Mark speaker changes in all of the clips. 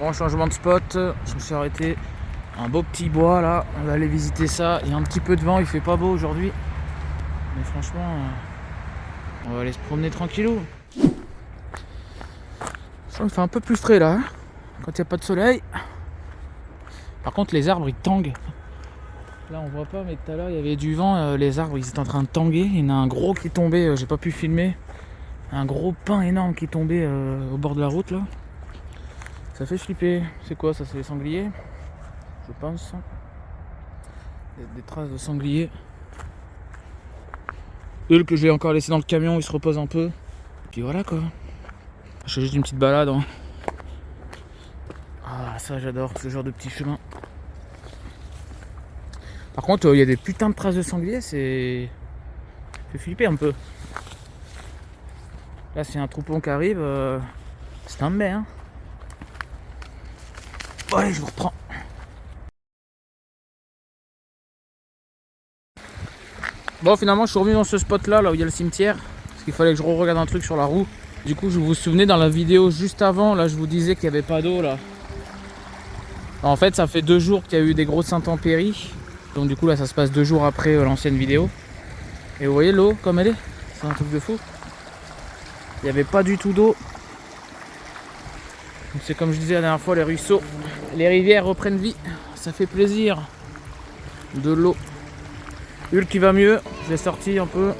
Speaker 1: Bon, changement de spot, je me suis arrêté. Un beau petit bois là, on va aller visiter ça. Il y a un petit peu de vent, il fait pas beau aujourd'hui. Mais franchement, on va aller se promener tranquillou. Il fait un peu plus frais là, hein, quand il n'y a pas de soleil. Par contre les arbres ils tanguent. Là on voit pas, mais tout à l'heure il y avait du vent, les arbres ils étaient en train de tanguer. Il y en a un gros qui tombait, j'ai pas pu filmer. Un gros pin énorme qui tombait au bord de la route là. Ça fait flipper. C'est quoi ça? C'est les sangliers, je pense. Il y a des traces de sangliers. Hulk que j'ai encore laissé dans le camion, il se repose un peu. Puis voilà quoi. Je fais juste une petite balade. Hein. Ah ça j'adore ce genre de petit chemin. Par contre il y a des putains de traces de sangliers, c'est... Ça fait flipper un peu. Là c'est un troupeau qui arrive, c'est un mets hein. Bon allez je vous reprends. Bon finalement je suis revenu dans ce spot là, où il y a le cimetière. Parce qu'il fallait que je re-regarde un truc sur la roue. Du coup je vous souvenez dans la vidéo juste avant, là je vous disais qu'il n'y avait pas d'eau là. En fait ça fait 2 jours qu'il y a eu des grosses intempéries. Donc du coup là ça se passe 2 jours après l'ancienne vidéo. Et vous voyez l'eau comme elle est, c'est un truc de fou. Il n'y avait pas du tout d'eau. C'est comme je disais la dernière fois, les ruisseaux, les rivières reprennent vie. Ça fait plaisir. De l'eau. Hulk qui va mieux, je l'ai sorti un peu.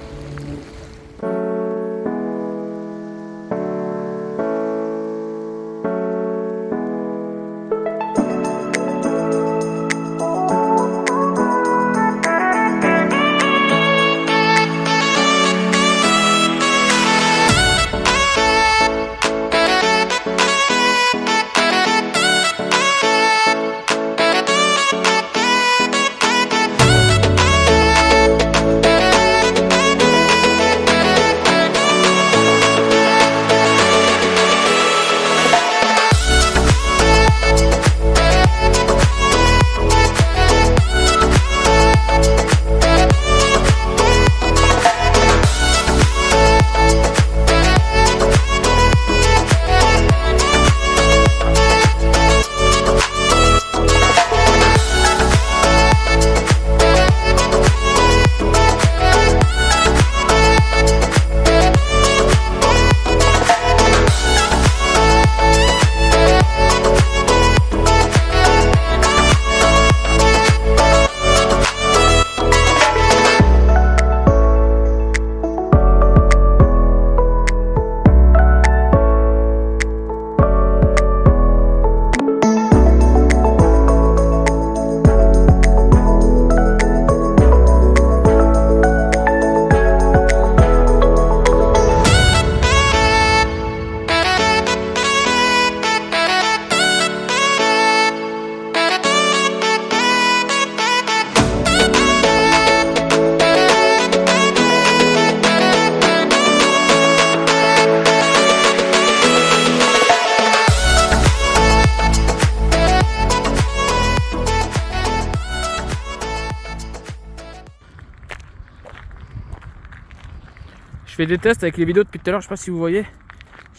Speaker 1: Je fais des tests avec les vidéos depuis tout à l'heure, je sais pas si vous voyez.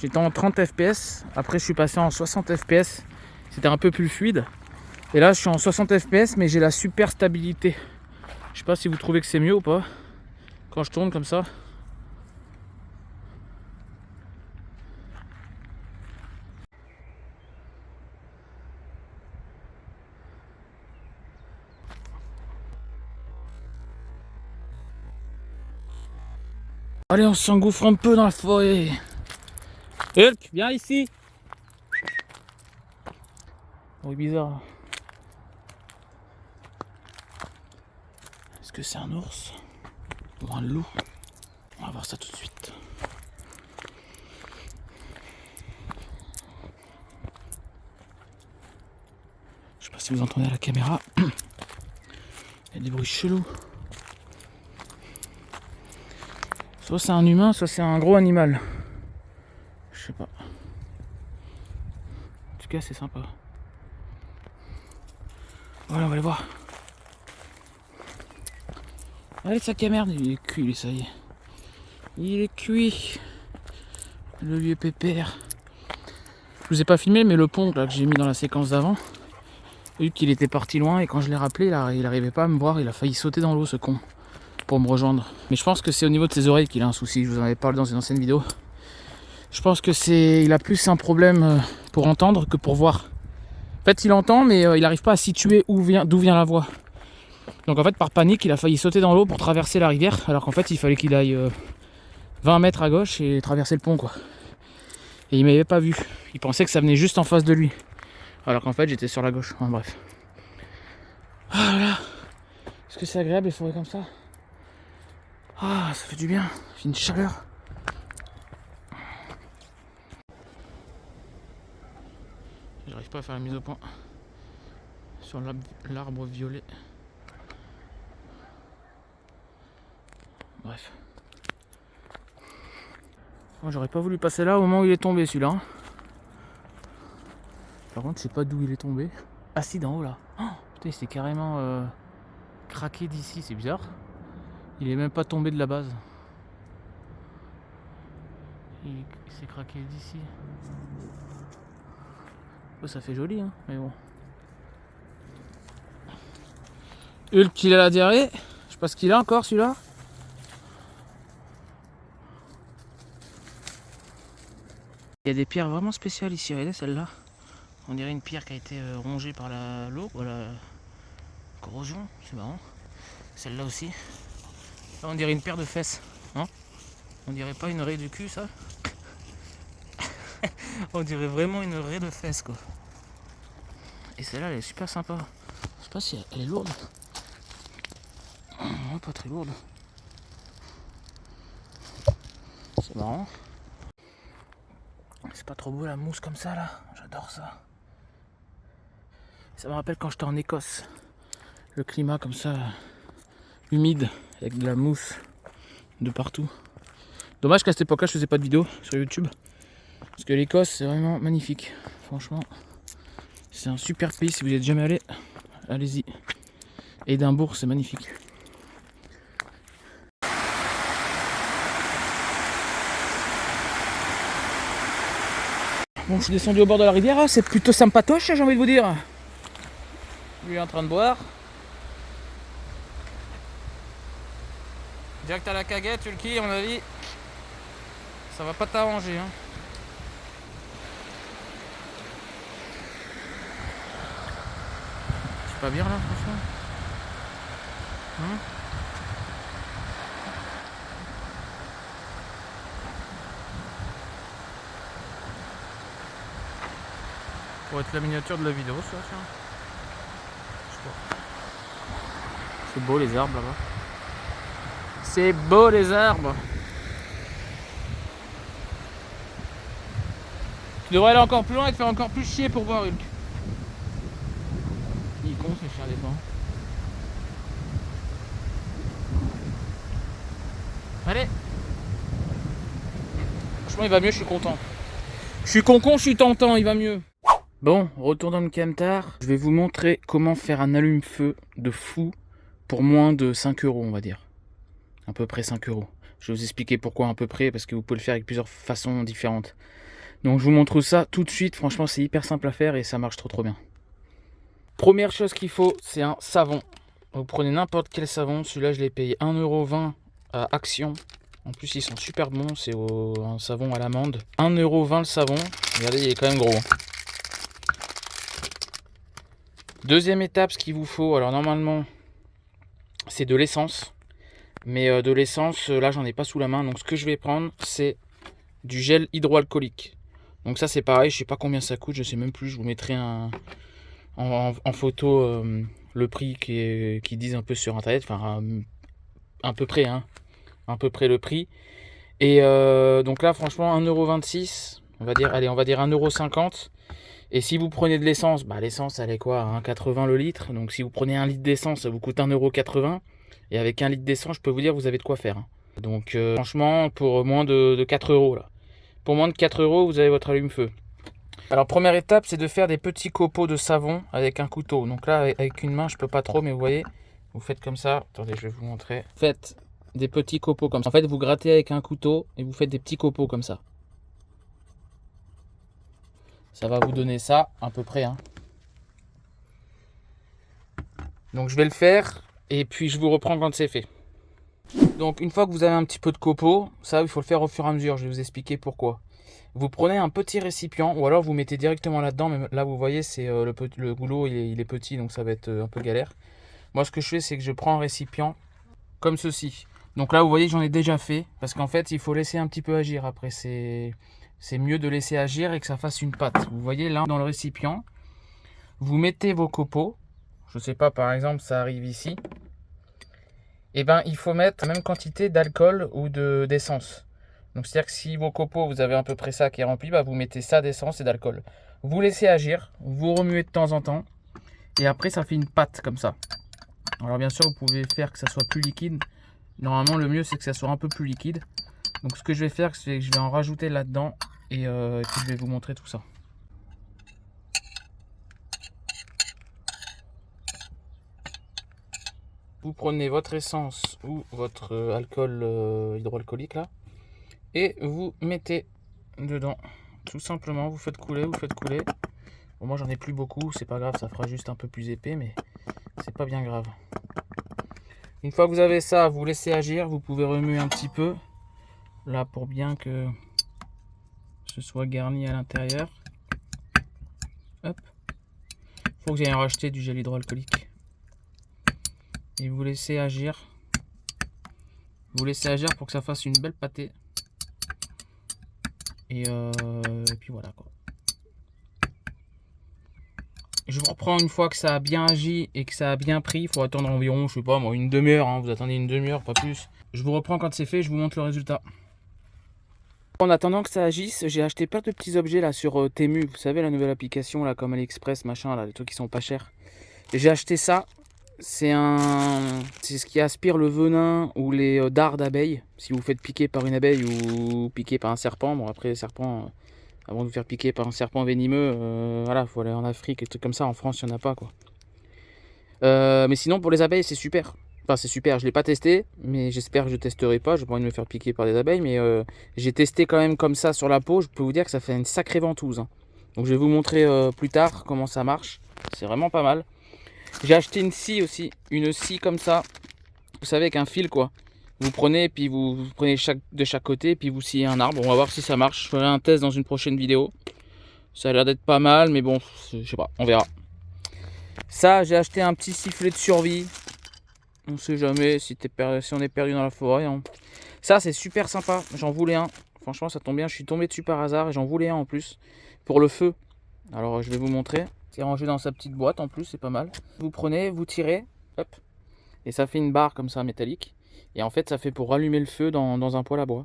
Speaker 1: J'étais en 30 fps, après je suis passé en 60 fps. C'était un peu plus fluide. Et là je suis en 60 fps mais j'ai la super stabilité. Je sais pas si vous trouvez que c'est mieux ou pas. Quand je tourne comme ça. Allez, on s'engouffre un peu dans la forêt. Hulk, viens ici. Oh, bizarre. Est-ce que c'est un ours ou un loup? On va voir ça tout de suite. Je sais pas si vous entendez à la caméra. Il y a des bruits chelous. Soit c'est un humain, soit c'est un gros animal. Je sais pas. En tout cas, c'est sympa. Voilà, on va aller voir. Allez, sac à merde, il est cuit, ça y est. Il est cuit. Le vieux pépère. Je vous ai pas filmé, mais le pont là, que j'ai mis dans la séquence d'avant, vu qu'il était parti loin et quand je l'ai rappelé, il arrivait pas à me voir, il a failli sauter dans l'eau ce con pour me rejoindre. Mais je pense que c'est au niveau de ses oreilles qu'il a un souci, je vous en avais parlé dans une ancienne vidéo. Je pense que il a plus un problème pour entendre que pour voir. En fait, il entend, mais il n'arrive pas à situer d'où vient la voix. Donc en fait, par panique, il a failli sauter dans l'eau pour traverser la rivière, alors qu'en fait, il fallait qu'il aille 20 mètres à gauche et traverser le pont, quoi. Et il m'avait pas vu. Il pensait que ça venait juste en face de lui, alors qu'en fait, j'étais sur la gauche. Enfin, bref. Ah là. Est-ce que c'est agréable les forêts comme ça? Ah, ça fait du bien. Il fait une chaleur. J'arrive pas à faire la mise au point sur l'arbre violet. Bref. Moi, j'aurais pas voulu passer là au moment où il est tombé celui-là. Hein. Par contre, je sais pas d'où il est tombé. Ah si, d'en haut là. Oh, putain, il s'est carrément craqué d'ici, c'est bizarre. Il est même pas tombé de la base. Il s'est craqué d'ici. Oh, ça fait joli, hein, mais bon. Hulk, il a la diarrhée. Je sais pas ce qu'il a encore celui-là. Il y a des pierres vraiment spéciales ici, regardez celle-là. On dirait une pierre qui a été rongée par l'eau, ou la corrosion, c'est marrant. Celle-là aussi. Là, on dirait une paire de fesses, non? On dirait pas une raie du cul, ça? On dirait vraiment une raie de fesses, quoi. Et celle-là, elle est super sympa. Je sais pas si elle est lourde. Non, pas très lourde. C'est marrant. C'est pas trop beau la mousse comme ça, là. J'adore ça. Ça me rappelle quand j'étais en Écosse. Le climat comme ça, humide, avec de la mousse de partout. Dommage qu'à cette époque-là, je faisais pas de vidéo sur YouTube. Parce que l'Écosse, c'est vraiment magnifique. Franchement, c'est un super pays. Si vous n'êtes jamais allé, allez-y. Édimbourg, c'est magnifique. Bon, je suis descendu au bord de la rivière. C'est plutôt sympatoche, j'ai envie de vous dire. Lui est en train de boire. Direct à la caguette, Hulky, à mon avis, ça va pas t'arranger. Hein. C'est pas bien là, franchement. Hein? Pour être la miniature de la vidéo, ça, tiens. C'est beau les arbres là-bas. C'est beau les arbres. Tu devrais aller encore plus loin et te faire encore plus chier pour voir Hulk. Il est con ce chien des fois. Allez. Franchement il va mieux, je suis content. Je suis concon, je suis tentant, il va mieux. Bon, retour dans le camtar. Je vais vous montrer comment faire un allume-feu de fou pour moins de 5 € on va dire. À peu près 5 €. Je vais vous expliquer pourquoi à peu près, parce que vous pouvez le faire avec plusieurs façons différentes. Donc je vous montre ça tout de suite, franchement c'est hyper simple à faire et ça marche trop bien. Première chose qu'il faut, c'est un savon. Vous prenez n'importe quel savon, celui-là je l'ai payé 1,20 € à Action. En plus ils sont super bons, c'est un savon à l'amande. 1,20 € le savon, regardez il est quand même gros. Deuxième étape, ce qu'il vous faut, alors normalement c'est de l'essence. Mais de l'essence, là j'en ai pas sous la main, donc ce que je vais prendre c'est du gel hydroalcoolique. Donc ça c'est pareil, je sais pas combien ça coûte, je sais même plus, je vous mettrai en photo le prix qui disent un peu sur internet, enfin à peu près, hein, à peu près le prix. Et donc là franchement 1,26 €, on va dire, allez on va dire 1,50 €. Et si vous prenez de l'essence, bah l'essence elle est quoi, 1,80 € le litre, donc si vous prenez un litre d'essence ça vous coûte 1,80 €. Et avec un litre d'essence, je peux vous dire, vous avez de quoi faire. Hein. Donc franchement, pour moins de 4 € là. Pour moins de 4 €, vous avez votre allume-feu. Alors première étape, c'est de faire des petits copeaux de savon avec un couteau. Donc là, avec une main, je peux pas trop, mais vous voyez, vous faites comme ça. Attendez, je vais vous montrer. Faites des petits copeaux comme ça. En fait, vous grattez avec un couteau et vous faites des petits copeaux comme ça. Ça va vous donner ça à peu près. Hein. Donc je vais le faire et puis je vous reprends quand c'est fait. Donc une fois que vous avez un petit peu de copeaux, ça il faut le faire au fur et à mesure, je vais vous expliquer pourquoi. Vous prenez un petit récipient ou alors vous mettez directement là-dedans, mais là vous voyez c'est le goulot il est petit donc ça va être un peu galère. Moi ce que je fais c'est que je prends un récipient comme ceci. Donc là vous voyez j'en ai déjà fait parce qu'en fait il faut laisser un petit peu agir après, c'est mieux de laisser agir et que ça fasse une pâte. Vous voyez là dans le récipient, vous mettez vos copeaux, je sais pas par exemple ça arrive ici. Et ben il faut mettre la même quantité d'alcool ou d'essence. Donc c'est-à-dire que si vos copeaux, vous avez à peu près ça qui est rempli, bah, vous mettez ça d'essence et d'alcool. Vous laissez agir, vous remuez de temps en temps, et après ça fait une pâte comme ça. Alors bien sûr vous pouvez faire que ça soit plus liquide. Normalement le mieux c'est que ça soit un peu plus liquide. Donc ce que je vais faire, c'est que je vais en rajouter là-dedans, et puis je vais vous montrer tout ça. Vous prenez votre essence ou votre alcool hydroalcoolique là, et vous mettez dedans. Tout simplement, vous faites couler, vous faites couler. Bon, moi j'en ai plus beaucoup, c'est pas grave, ça fera juste un peu plus épais, mais c'est pas bien grave. Une fois que vous avez ça, vous laissez agir, vous pouvez remuer un petit peu, là pour bien que ce soit garni à l'intérieur. Hop. Faut que j'aille en racheter du gel hydroalcoolique. Et vous laissez agir. Vous laissez agir pour que ça fasse une belle pâtée. Et puis voilà quoi. Je vous reprends une fois que ça a bien agi et que ça a bien pris. Il faut attendre environ, je sais pas moi, une demi-heure. Hein. Vous attendez une demi-heure, pas plus. Je vous reprends quand c'est fait, je vous montre le résultat. En attendant que ça agisse, j'ai acheté plein de petits objets là sur Temu. Vous savez, la nouvelle application là, comme AliExpress, machin, là, les trucs qui sont pas chers. Et j'ai acheté ça. C'est ce qui aspire le venin ou les dards d'abeilles. Si vous faites piquer par une abeille ou piquer par un serpent. Bon, après, les serpents, avant de vous faire piquer par un serpent venimeux, voilà, faut aller en Afrique, et trucs comme ça. En France, il n'y en a pas, quoi. Mais sinon, pour les abeilles, c'est super. Enfin, c'est super. Je ne l'ai pas testé, mais j'espère que je ne testerai pas. Je n'ai pas envie de me faire piquer par des abeilles, mais j'ai testé quand même comme ça sur la peau. Je peux vous dire que ça fait une sacrée ventouse. Hein. Donc, je vais vous montrer plus tard comment ça marche. C'est vraiment pas mal. J'ai acheté une scie aussi, une scie comme ça, vous savez, avec un fil quoi. Vous prenez, puis vous prenez de chaque côté, puis vous sciez un arbre. On va voir si ça marche. Je ferai un test dans une prochaine vidéo. Ça a l'air d'être pas mal, mais bon, je sais pas, on verra. Ça, j'ai acheté un petit sifflet de survie. On sait jamais si on est perdu dans la forêt. Hein. Ça, c'est super sympa. J'en voulais un. Franchement, ça tombe bien. Je suis tombé dessus par hasard et j'en voulais un en plus pour le feu. Alors, je vais vous montrer. C'est rangé dans sa petite boîte en plus, c'est pas mal. Vous prenez, vous tirez, hop, et ça fait une barre comme ça métallique. Et en fait, ça fait pour rallumer le feu dans un poêle à bois.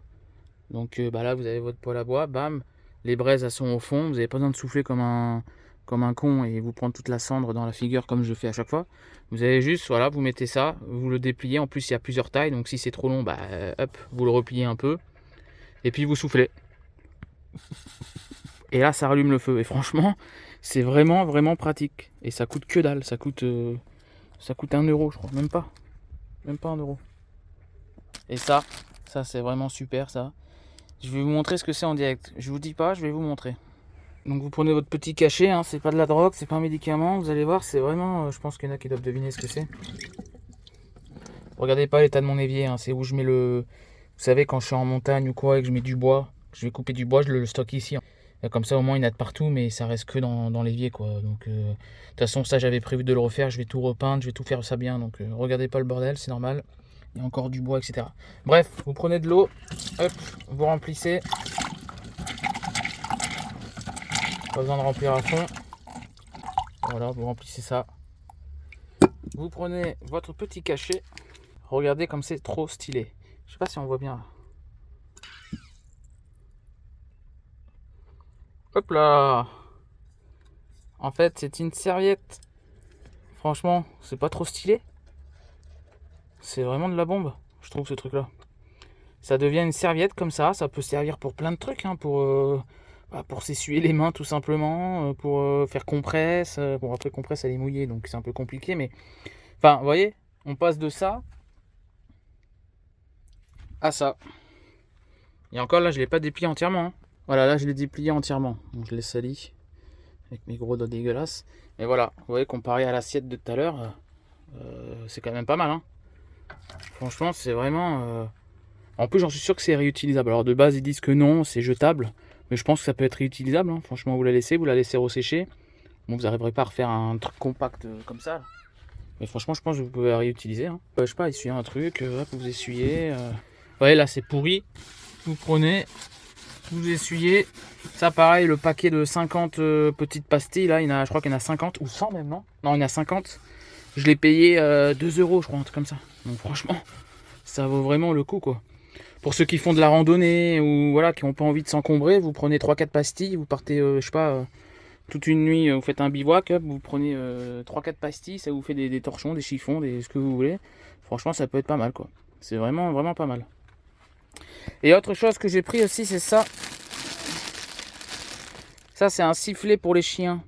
Speaker 1: Donc bah là, vous avez votre poêle à bois, bam, les braises elles sont au fond. Vous n'avez pas besoin de souffler comme un con et vous prendre toute la cendre dans la figure comme je fais à chaque fois. Vous avez juste, voilà, vous mettez ça, vous le dépliez. En plus, il y a plusieurs tailles, donc si c'est trop long, bah hop, vous le repliez un peu. Et puis vous soufflez. Et là, ça rallume le feu. Et franchement, c'est vraiment, vraiment pratique. Et ça coûte que dalle. Ça coûte 1 euro, je crois. Même pas 1 euro. Et ça c'est vraiment super, ça. Je vais vous montrer ce que c'est en direct. Je vous dis pas, je vais vous montrer. Donc vous prenez votre petit cachet. Hein, c'est pas de la drogue, c'est pas un médicament. Vous allez voir, c'est vraiment... je pense qu'il y en a qui doivent deviner ce que c'est. Regardez pas l'état de mon évier. Hein, c'est où je mets le... Vous savez, quand je suis en montagne ou quoi et que je mets du bois, je vais couper du bois, je le stocke ici. Hein. Comme ça au moins il y en a de partout, mais ça reste que dans l'évier quoi. Donc de toute façon ça j'avais prévu de le refaire, je vais tout repeindre, je vais tout faire ça bien. Donc regardez pas le bordel, c'est normal. Il y a encore du bois, etc. Bref, vous prenez de l'eau, hop, vous remplissez. Pas besoin de remplir à fond. Voilà, vous remplissez ça. Vous prenez votre petit cachet. Regardez comme c'est trop stylé. Je sais pas si on voit bien là. Hop là. En fait, c'est une serviette. Franchement, c'est pas trop stylé. C'est vraiment de la bombe, je trouve, ce truc-là. Ça devient une serviette comme ça. Ça peut servir pour plein de trucs. Hein, pour s'essuyer les mains, tout simplement. Pour faire compresse. Bon, après, compresse, elle est mouillée, donc c'est un peu compliqué. Mais, enfin, vous voyez, on passe de ça à ça. Et encore, là, je ne l'ai pas déplié entièrement. Hein. Voilà, là, je l'ai déplié entièrement. Donc, je l'ai sali. avec mes gros doigts dégueulasses. Mais voilà, vous voyez, comparé à l'assiette de tout à l'heure, c'est quand même pas mal. Hein. Franchement, c'est vraiment... En plus, j'en suis sûr que c'est réutilisable. Alors de base, ils disent que non, c'est jetable. Mais je pense que ça peut être réutilisable. Hein. Franchement, vous la laissez ressécher. Bon, vous n'arriverez pas à refaire un truc compact comme ça. Là. Mais franchement, je pense que vous pouvez la réutiliser. Hein. Je sais pas, essuyer un truc, hop, vous essuyez. Vous voyez, là, c'est pourri. Vous prenez, vous essuyez. Ça, pareil, le paquet de 50 petites pastilles, là, je crois qu'il y en a 50, ou 100 même, non? Non, il y en a 50. Je l'ai payé 2 euros, je crois, un truc comme ça. Donc franchement, ça vaut vraiment le coup, quoi. Pour ceux qui font de la randonnée ou voilà, qui n'ont pas envie de s'encombrer, vous prenez 3-4 pastilles, vous partez, je sais pas, toute une nuit, vous faites un bivouac, hop, vous prenez 3-4 pastilles, ça vous fait des torchons, des chiffons, ce que vous voulez. Franchement, ça peut être pas mal, quoi. C'est vraiment, vraiment pas mal. Et autre chose que j'ai pris aussi, c'est ça. Ça, c'est un sifflet pour les chiens.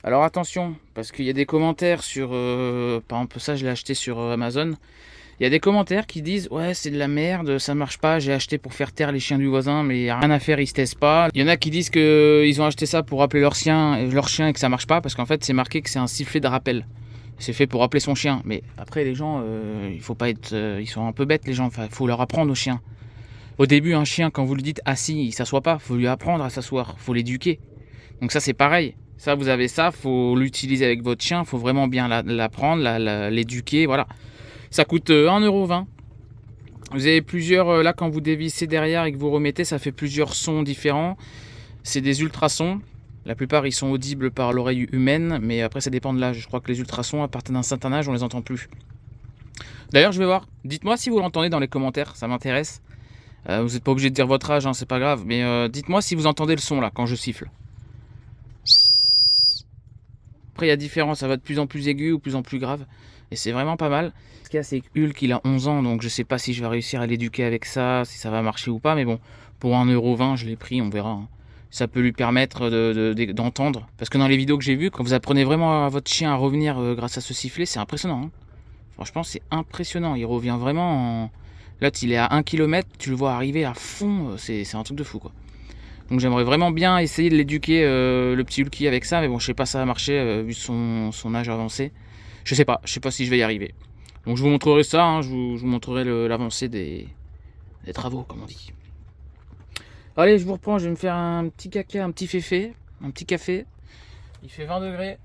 Speaker 1: Alors attention, parce qu'il y a des commentaires sur... par exemple, ça, je l'ai acheté sur Amazon. Il y a des commentaires qui disent « Ouais, c'est de la merde, ça marche pas, j'ai acheté pour faire taire les chiens du voisin, mais il n'y a rien à faire, ils se taisent pas. » Il y en a qui disent qu'ils ont acheté ça pour appeler leur chien et que ça marche pas, parce qu'en fait, c'est marqué que c'est un sifflet de rappel. C'est fait pour appeler son chien. Mais après, les gens, il faut pas être... ils sont un peu bêtes, les gens. Enfin, il faut leur apprendre aux chiens. Au début, un chien, quand vous lui dites assis, il s'assoit pas. Il faut lui apprendre à s'asseoir. Il faut l'éduquer. Donc ça, c'est pareil. Ça, vous avez ça, faut l'utiliser avec votre chien. Il faut vraiment bien l'apprendre, l'éduquer, voilà. Ça coûte 1,20 €. Vous avez plusieurs, là quand vous dévissez derrière et que vous remettez, ça fait plusieurs sons différents. C'est des ultrasons. La plupart ils sont audibles par l'oreille humaine, mais après ça dépend de l'âge. Je crois que les ultrasons, à partir d'un certain âge, on les entend plus. D'ailleurs, je vais voir. Dites-moi si vous l'entendez dans les commentaires, ça m'intéresse. Vous n'êtes pas obligé de dire votre âge, hein, c'est pas grave. Mais dites-moi si vous entendez le son là quand je siffle. Après il y a différents, ça va de plus en plus aigu ou de plus en plus grave. Et c'est vraiment pas mal. Ce qu'il y a, c'est que Hulk, il a 11 ans, donc je sais pas si je vais réussir à l'éduquer avec ça, si ça va marcher ou pas, mais bon, pour 1,20 €, je l'ai pris, on verra. Hein. Ça peut lui permettre d'entendre. Parce que dans les vidéos que j'ai vues, quand vous apprenez vraiment à votre chien à revenir grâce à ce sifflet, c'est impressionnant. Hein. Franchement, c'est impressionnant. Il revient vraiment en... Là, il est à 1 km, tu le vois arriver à fond, c'est un truc de fou, quoi. Donc j'aimerais vraiment bien essayer de l'éduquer, le petit Hulky, avec ça, mais bon, je sais pas si ça va marcher, vu son âge avancé. Je sais pas si je vais y arriver. Donc je vous montrerai ça, hein, je vous montrerai l'avancée des travaux, comme on dit. Allez, je vous reprends, je vais me faire un petit caca, un petit féfé, un petit café. Il fait 20 degrés.